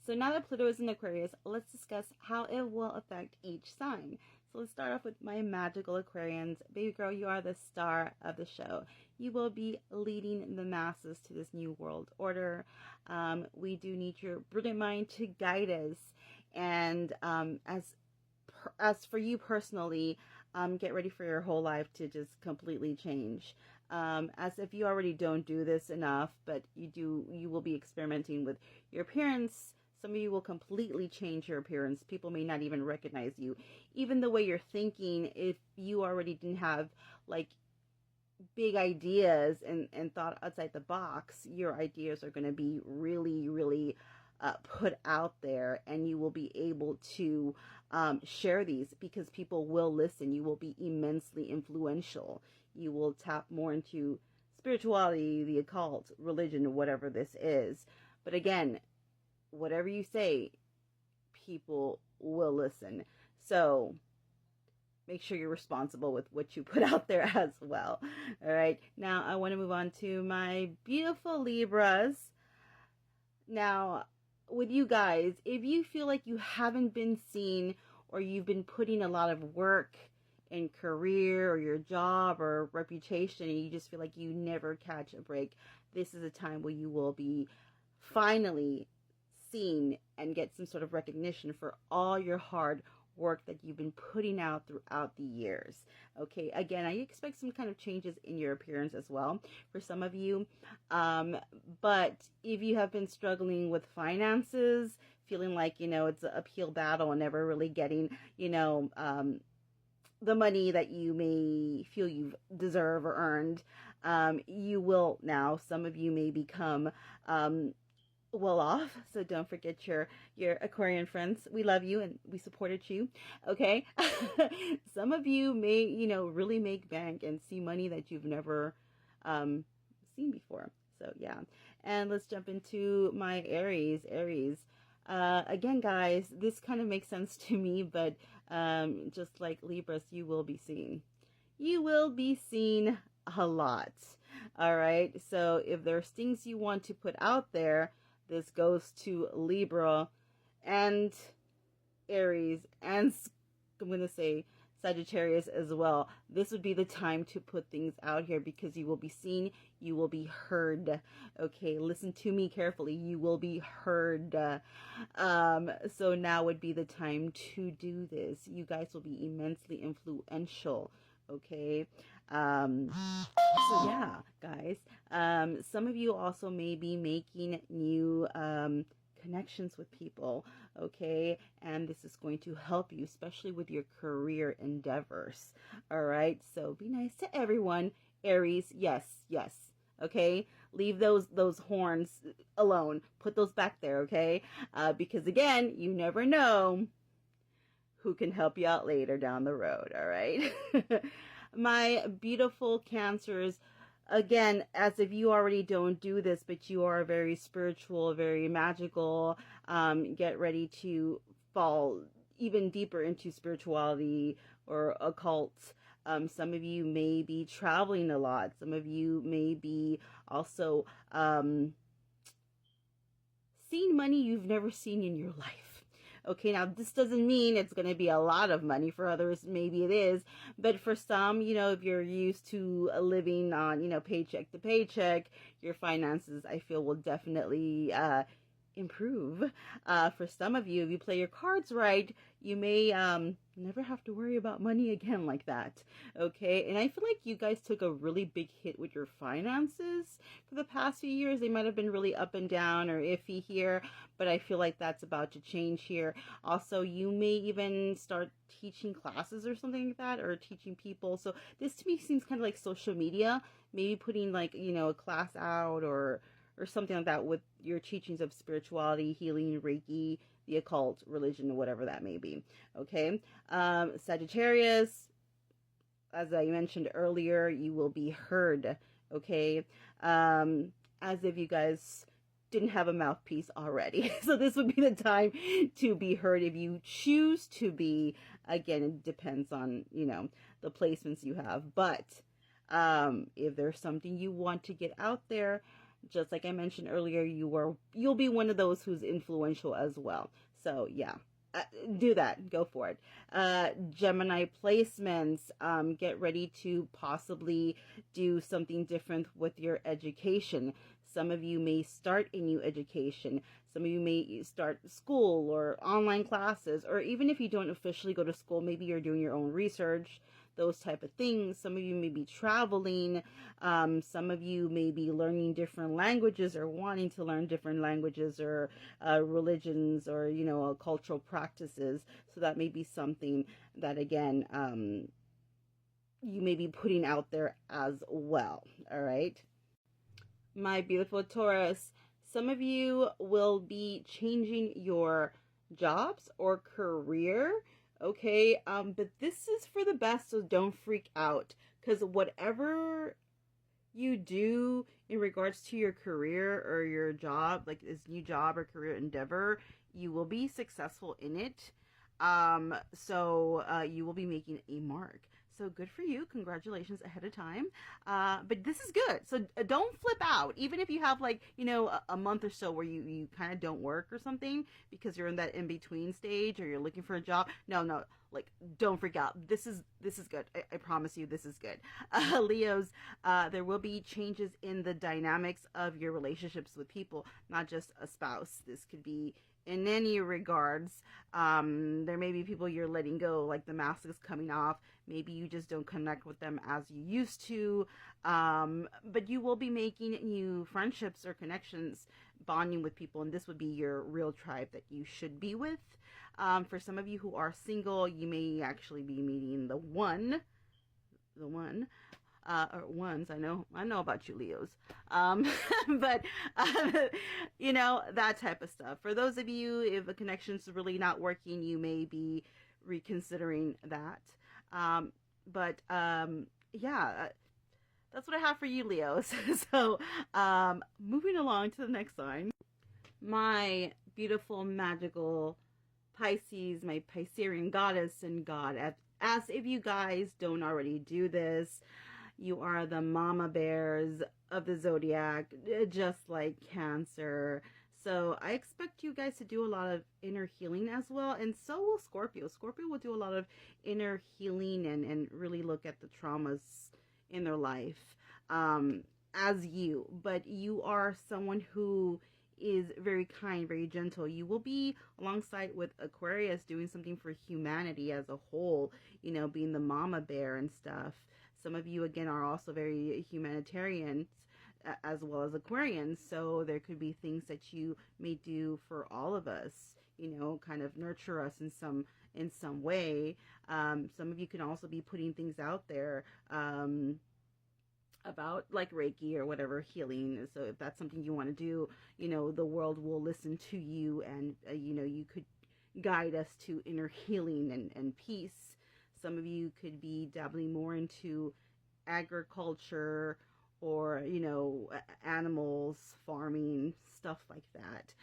So now that Pluto is in Aquarius, let's discuss how it will affect each sign. So let's start off with my magical Aquarians. Baby girl, you are the star of the show. You will be leading the masses to this new world order. We do need your brilliant mind to guide us. And as for you personally, get ready for your whole life to just completely change. As if you already don't do this enough, but you will be experimenting with your appearance. Some of you will completely change your appearance. People may not even recognize you. Even the way you're thinking, if you already didn't have like big ideas and thought outside the box, your ideas are going to be really, really put out there, and you will be able to share these because people will listen. You will be immensely influential. You will tap more into spirituality, the occult, religion, whatever this is. But again, whatever you say, people will listen. So make sure you're responsible with what you put out there as well. All right. Now I want to move on to my beautiful Libras. Now, with you guys, if you feel like you haven't been seen, or you've been putting a lot of work in career or your job or reputation, and you just feel like you never catch a break, this is a time where you will be finally seen and get some sort of recognition for all your hard work that you've been putting out throughout the years. Okay, again, I expect some kind of changes in your appearance as well for some of you. But if you have been struggling with finances, feeling like, it's an uphill battle and never really getting, the money that you may feel you deserve or earned, you will now. Some of you may become well off, so don't forget your Aquarian friends. We love you and we supported you. Okay. Some of you may really make bank and see money that you've never seen before. So yeah. And let's jump into my Aries. Again, guys, this kind of makes sense to me, but just like Libras, you will be seen a lot. All right, so if there's things you want to put out there, this goes to Libra and Aries, and I'm going to say Sagittarius as well. This would be the time to put things out here because you will be seen, you will be heard. Okay, listen to me carefully. You will be heard. So now would be the time to do this. You guys will be immensely influential. Okay. So yeah, guys, some of you also may be making new connections with people, okay? And this is going to help you, especially with your career endeavors. All right, so be nice to everyone. Aries, yes, okay? Leave those horns alone. Put those back there, okay? Because again, you never know who can help you out later down the road, all right? My beautiful Cancers, again, as if you already don't do this, but you are very spiritual, very magical, get ready to fall even deeper into spirituality or occult. Some of you may be traveling a lot. Some of you may be also seeing money you've never seen in your life. Okay, now this doesn't mean it's going to be a lot of money. For others, maybe it is. But for some, if you're used to living on, paycheck to paycheck, your finances, I feel, will definitely improve. For some of you, if you play your cards right, you may never have to worry about money again like that. Okay, and I feel like you guys took a really big hit with your finances for the past few years. They might have been really up and down or iffy here, but I feel like that's about to change here. Also, you may even start teaching classes or something like that, or teaching people. So this to me seems kind of like social media, maybe putting like, a class out or something like that with your teachings of spirituality, healing, Reiki, the occult, religion, whatever that may be. Okay. Sagittarius, as I mentioned earlier, you will be heard. Okay. As if you guys didn't have a mouthpiece already. So this would be the time to be heard if you choose to be. Again, it depends on, the placements you have. But if there's something you want to get out there, Just like I mentioned earlier, you'll be one of those who's influential as well. So yeah, do that. Go for it. Gemini placements. Get ready to possibly do something different with your education. Some of you may start a new education. Some of you may start school or online classes, or even if you don't officially go to school, maybe you're doing your own research, those type of things. Some of you may be traveling. Some of you may be learning different languages or wanting to learn different languages or religions or, cultural practices. So that may be something that, again, you may be putting out there as well. All right. My beautiful Taurus, some of you will be changing your jobs or career. Okay, but this is for the best, so don't freak out, because whatever you do in regards to your career or your job, like this new job or career endeavor, you will be successful in it. So you will be making a mark. So good for you. Congratulations ahead of time. But this is good. So don't flip out. Even if you have a month or so where you kind of don't work or something because you're in that in-between stage or you're looking for a job. No, don't freak out. This is good. I promise you this is good. Leos, there will be changes in the dynamics of your relationships with people, not just a spouse. This could be in any regards. There may be people you're letting go, like the mask is coming off. Maybe you just don't connect with them as you used to. But you will be making new friendships or connections, bonding with people, and this would be your real tribe that you should be with. For some of you who are single, you may actually be meeting the one, or ones. I know about you, Leos. But that type of stuff. For those of you, if a connection's really not working, you may be reconsidering that. Yeah, that's what I have for you, Leos. So, moving along to the next sign. My beautiful, magical Pisces, my Piscean goddess and god. As if you guys don't already do this, you are the mama bears of the zodiac, just like Cancer. So I expect you guys to do a lot of inner healing as well, and so will Scorpio. Scorpio will do a lot of inner healing and really look at the traumas in their life as you. But you are someone who is very kind, very gentle. You will be alongside with Aquarius doing something for humanity as a whole, being the mama bear and stuff. Some of you, again, are also very humanitarian as well as Aquarians. So there could be things that you may do for all of us, kind of nurture us in some way. Some of you can also be putting things out there about like Reiki or whatever healing. So if that's something you want to do, the world will listen to you, and you could guide us to inner healing and peace. Some of you could be dabbling more into agriculture or animals, farming, stuff like that.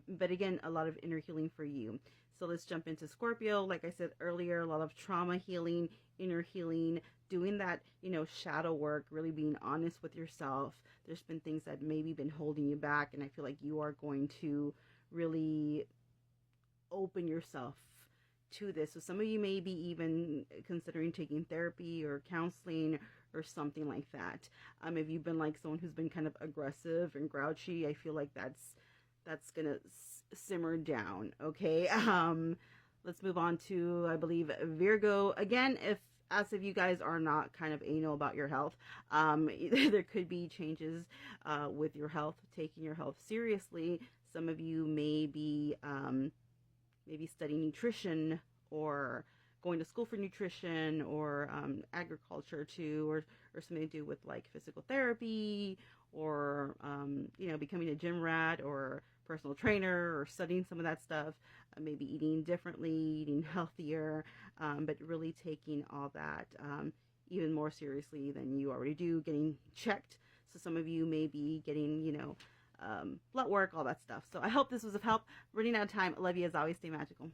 But again, a lot of inner healing for you. So let's jump into Scorpio. Like I said earlier, a lot of trauma healing, inner healing, doing that, shadow work, really being honest with yourself. There's been things that maybe been holding you back, and I feel like you are going to really open yourself to this. So some of you may be even considering taking therapy or counseling or something like that. If you've been like someone who's been kind of aggressive and grouchy, I feel like that's gonna simmer down. Okay. Let's move on to, I believe, Virgo. Again, if you guys are not kind of anal about your health, there could be changes with your health, taking your health seriously. Some of you may be maybe studying nutrition or going to school for nutrition or agriculture too, or something to do with like physical therapy or, becoming a gym rat or personal trainer or studying some of that stuff, maybe eating differently, eating healthier, but really taking all that even more seriously than you already do, getting checked. So some of you may be getting, blood work, all that stuff. So I hope this was of help. Running out of time. I love you as always. Stay magical.